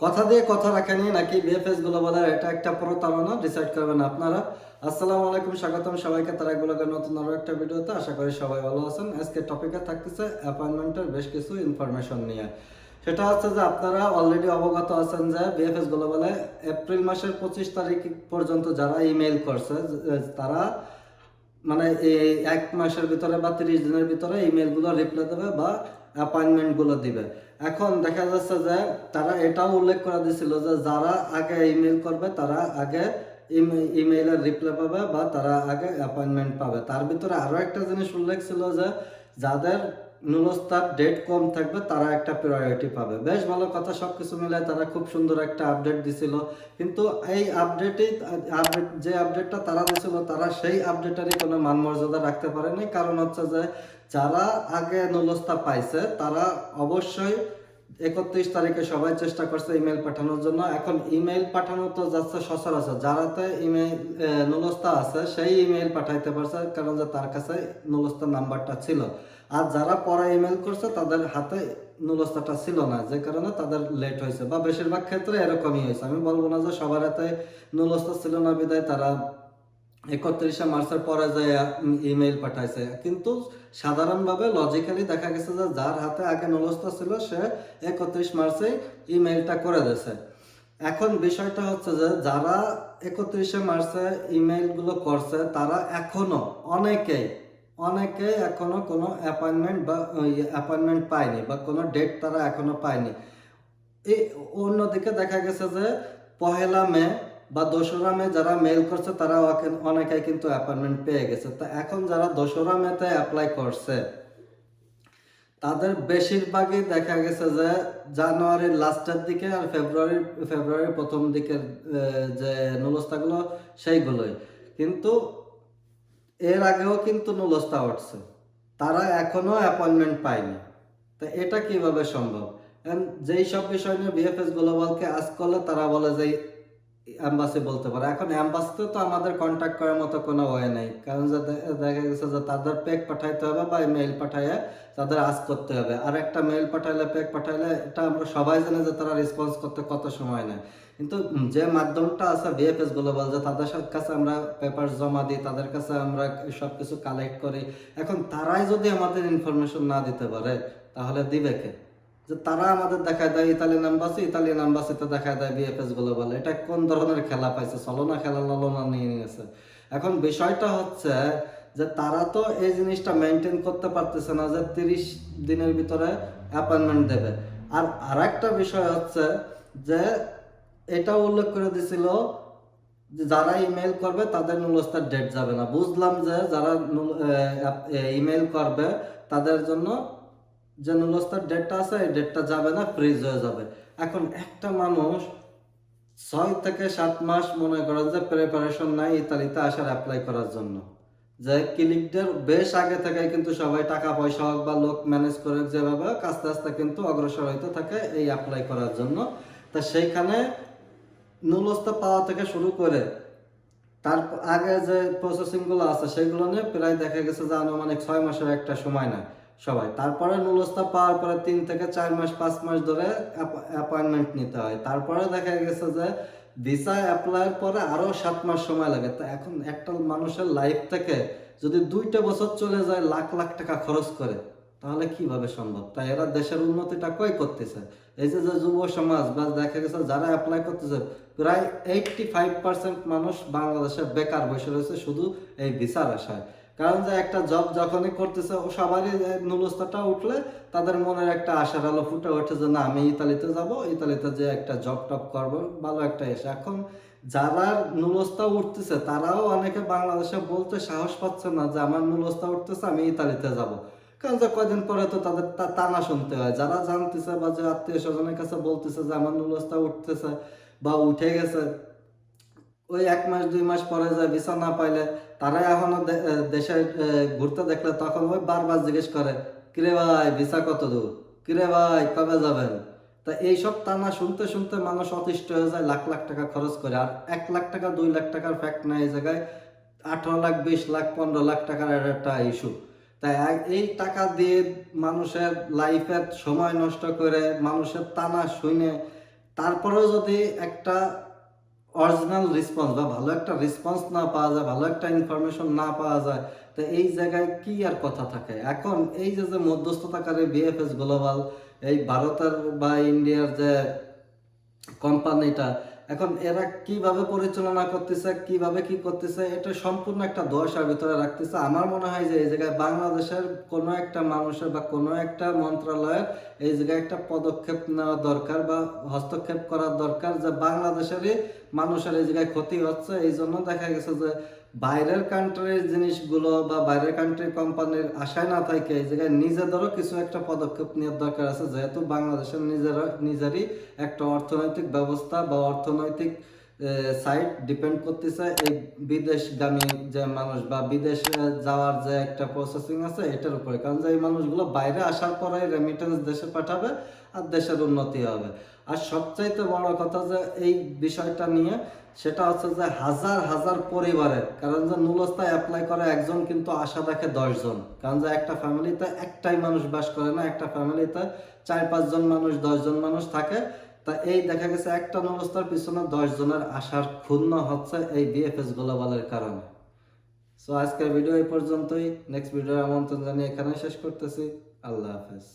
কথা দিয়ে কথা রাখেনি নাকি বিএফএস গুলো বলে এটা একটা প্রতারণা, ডিসাইড করবেন আপনারা। আসসালামু আলাইকুম, স্বাগতম সবাইকে তারা ব্লগের নতুন আরো একটা ভিডিওতে। আশা করি সবাই ভালো আছেন। আজকে টপিকে থাকতেছে অ্যাপয়েন্টমেন্টের বেশ কিছু ইনফরমেশন নিয়ে। সেটা হচ্ছে যে আপনারা অলরেডি অবগত আছেন যে বিএফএস গুলো বলে এপ্রিল মাসের 25 তারিখ পর্যন্ত যারা ইমেল করছে তারা মানে এই 1 মাসের ভিতরে বা 30 দিনের ভিতরে ইমেলগুলো রিপ্লাই দেবে বা অ্যাপয়েন্টমেন্টগুলো দিবে। এখন দেখা যাচ্ছে যে তারা এটাও উল্লেখ করে দিয়েছিল যে যারা আগে ইমেল করবে তারা আগে ইমেইলের রিপ্লাই পাবে বা তারা আগে অ্যাপয়েন্টমেন্ট পাবে। তার ভিতরে আরও একটা জিনিস উল্লেখ ছিল যে যাদের নুলস্তার ডেট কম থাকবে তারা একটা প্রায়োরিটি পাবে। বেশ ভালো কথা, সব কিছু মিলে তারা খুব সুন্দর একটা আপডেট দিছিল। কিন্তু এই যে আপডেটটা তারা দিছিল তারা সেই আপডেটেরই কোনো মান মর্যাদা রাখতে পারেনি। কারণ হচ্ছে যে যারা আগে নুলস্তা পাইছে তারা অবশ্যই 31 তারিখে সবাই চেষ্টা করছে ইমেল পাঠানোর জন্য। এখন ইমেল পাঠানো তো যাচ্ছে সচরাচর, যারাতে ইমেল নুলস্তা আছে সেই ইমেল পাঠাইতে পারছে, কারণ যে তার কাছে নুলস্তার নাম্বারটা ছিল। আর যারা পরে ইমেল করছে তাদের হাতে নুলস্তাটা ছিল না, যে কারণে তাদের লেট হয়েছে, বা বেশিরভাগ ক্ষেত্রে এরকমই হয়েছে। আমি বলবো না যে সবার হাতে নুলস্তা ছিল না বিদায় তারা 31শে মার্চের পরে যে ইমেইল পাঠাইছে। কিন্তু সাধারণভাবে লজিক্যালি দেখা গেছে যে যার হাতে আগে নুলস্তা ছিল সে 31 মার্চে ইমেইলটা করে দিয়েছে। এখন বিষয়টা হচ্ছে যে যারা 31শে মার্চে ইমেইলগুলো করছে তারা এখনো অনেকেই এখনো কোনো অ্যাপয়েন্টমেন্ট পায়নি বা কোনো ডেট তারা এখনো পায়নি। এই অন্যদিকে দেখা গেছে যে 1 মে বা 2রা মে যারা মেল করছে তারা অনেকেই কিন্তু অ্যাপয়েন্টমেন্ট পেয়ে গেছে। তা এখন যারা 2রা মেতে অ্যাপ্লাই করছে তাদের বেশিরভাগই দেখা গেছে যে জানুয়ারির লাস্টের দিকে আর ফেব্রুয়ারির প্রথম দিকের যে নুলস্তাগুলো সেইগুলোই। কিন্তু এর আগেও কিন্তু নুলস্তা উঠছে, তারা এখনো অ্যাপয়েন্টমেন্ট পায়নি। তা এটা কিভাবে সম্ভব? যেই সব বিষয় নিয়ে বিএফএস গ্লোবালকে আজ করলে তারা বলে যে এম্বাসি বলতে পারে। এখন এম্বাসিতে তো আমাদের কন্ট্যাক্ট করার মতো কোনো ওয়ে নেই, কারণ যে দেখা গেছে যে তাদের পেক পাঠাইতে হবে বা মেইল পাঠাইয়ে তাদের আজ করতে হবে। আর একটা মেইল পাঠাইলে পেক পাঠাইলে এটা আমরা সবাই জানি যে তারা রেসপন্স করতে কত সময় নেয়। কিন্তু যে মাধ্যমটা আছে বিএফএস গ্লোবাল, যে তাদের কাছে আমরা পেপার জমা দিই, তাদের কাছে আমরা সব কিছু কালেক্ট করি, এখন তারাই যদি আমাদের ইনফরমেশন না দিতে পারে তাহলে দিবে কে? যে তারা আমাদের দেখায় দেয় ইতালিয়ান এম্বাসিতে দেখায় দেয় বিএফএস গ্লোবাল। এটা কোন ধরনের খেলা পাইছে? চলনা খেলা ললনা নিয়ে নিয়েছে। এখন বিষয়টা হচ্ছে যে তারা তো এই জিনিসটা মেনটেন করতে পারতেছে না যে 30 দিনের ভিতরে অ্যাপয়েন্টমেন্ট দেবে। আর আরেকটা বিষয় হচ্ছে যে এটা উল্লেখ করে দিছিল যে যারা ইমেল করবে তাদের নুলস্তার ডেট যাবে না। বুঝলাম যে যারা ইমেল করবে তাদের জন্য যে নুলস্তার ডেটটা আছে এই ডেটটা যাবে না, ফ্রিজ হয়ে যাবে। এখন একটা মানুষ 6 থেকে 7 মাস মনে করেন যে প্রিপারেশন নাই ইতালিতে আসার অ্যাপ্লাই করার জন্য, যে ক্লিকদের বেশ আগে থেকে কিন্তু সবাই টাকা পয়সা হোক বা লোক ম্যানেজ করে যেভাবে আস্তে আস্তে কিন্তু অগ্রসর হইতে থাকে এই অ্যাপ্লাই করার জন্য। তা সেইখানে নুলস্তা পাওয়া থেকে শুরু করে তার আগে যে প্রসেসিংগুলো আছে সেগুলো নিয়ে প্রায় দেখা গেছে যে আনুমানিক 6 মাসের একটা সময় নেয় সবাই। তারপরে নুলস্তা পাওয়ার পরে 3 থেকে 4 মাস 5 মাস ধরে অ্যাপয়েন্টমেন্ট নিতে হয়। তারপরে দেখা গেছে যে ভিসা অ্যাপ্লাইয়ের পরে আরও 7 মাস সময় লাগে। তো এখন একটা মানুষের লাইফ থেকে যদি 2টা বছর চলে যায় লাখ লাখ টাকা খরচ করে, তাহলে কিভাবে সম্ভব? তাই এরা দেশের উন্নতিটা কই করতেছে? এই যে যে যুব সমাজ বা দেখা গেছে যারা অ্যাপ্লাই করতেছে, প্রায় 85% মানুষ বাংলাদেশে বেকার বসে রয়েছে শুধু এই ভিসার আশায়। কারণ যে একটা জব যখনই করতেছে ও সবারই নুলস্তাটা উঠলে তাদের মনের একটা আশার আলো ফুটে ওঠে যে না আমি ইতালিতে যাব, ইতালিতে যে একটা জব টপ করবো ভালো একটা এসে। এখন যারা নুলস্তা উঠতেছে তারাও অনেকে বাংলাদেশে বলতে সাহস পাচ্ছে না যে আমার নুলস্তা উঠতেছে আমি ইতালিতে যাব। কারণ যে কয়দিন পরে তো তাদের টানা শুনতে হয়। যারা জানতেছে বা যে আত্মীয় স্বজনের কাছে বলতেছে যে আমার নুলস্তা উঠতেছে বা উঠে গেছে, ওই 1 মাস 2 মাস পরে যায় ভিসা না পাইলে তারা এখনো দেশে ঘুরতে দেখলে তখন ওই বারবার জিজ্ঞেস করে কিরে ভাই ভিসা কত দূর, কিরে ভাই কবে যাবেন? তা এইসব টানা শুনতে শুনতে মানুষ অতিষ্ঠ হয়ে যায়, লাখ লাখ টাকা খরচ করে। আর 1 লাখ টাকা 2 লাখ টাকার ফ্যাক্ট নাই এই জায়গায়, 18 লাখ 20 লাখ 15 লাখ টাকার একটা ইস্যু। তাই এই টাকা দিয়ে মানুষের লাইফের সময় নষ্ট করে মানুষের টানা শুনে তারপরেও যদি একটা অরিজিনাল রেসপন্স বা ভালো একটা রেসপন্স না পাওয়া যায়, ভালো একটা ইনফরমেশন না পাওয়া যায়, তো এই জায়গায় কি আর কথা থাকে। এখন এই যে যে মধ্যস্থতাকারী বিএফএস গ্লোবাল, এই ভারতের বা ইন্ডিয়ার যে কোম্পানিটা, এখন এরা কিভাবে পরিচালনা করতেছে, কিভাবে কি করতেছে, এটা সম্পূর্ণ একটা ধোঁয়াশার ভিতরে রাখতেছে। আমার মনে হয় যে এই জায়গায় বাংলাদেশের কোনো একটা মানুষের বা কোনো একটা মন্ত্রণালয়ের এই জায়গায় একটা পদক্ষেপ নেওয়া দরকার বা হস্তক্ষেপ করার দরকার, যে বাংলাদেশেরই মানুষের এই জায়গায় ক্ষতি হচ্ছে। এই জন্য দেখা গেছে যে বাইরের কান্ট্রির জিনিসগুলো বা বাইরের কান্ট্রির কোম্পানির আশায় না থাকে এই জায়গায় নিজেদেরও কিছু একটা পদক্ষেপ নেওয়ার দরকার আছে, যেহেতু বাংলাদেশের নিজেরই একটা অর্থনৈতিক ব্যবস্থা বা অর্থনৈতিক সাইড ডিপেন্ড করতেছে এই বিদেশগামী যে মানুষ বা বিদেশে যাওয়ার যে একটা প্রসেসিং আছে এটার উপরে। কারণ যে এই মানুষগুলো বাইরে আসার পরে রেমিটেন্স দেশে পাঠাবে আর দেশের উন্নতি হবে। আর সবচাইতে বড় কথা যে এই বিষয়টা নিয়ে, সেটা হচ্ছে যে হাজার হাজার পরিবারের, কারণ যে নুলস্তায় অ্যাপ্লাই করে একজন কিন্তু আশা দেখে 10 জন। কারণ যে একটা ফ্যামিলিতে একটাই মানুষ বাস করে না, একটা ফ্যামিলিতে 4-5 জন মানুষ, 10 জন মানুষ থাকে। তা এই দেখা গেছে একটা নুলস্তার পিছনে 10 জনের আশার ক্ষুণ্ণ হচ্ছে এই বিএফএস গ্লোবালের কারণে। সো আজকের ভিডিও এই পর্যন্তই। নেক্সট ভিডিওর আমন্ত্রণ জানিয়ে এখানে শেষ করতেছি। আল্লাহ হাফেজ।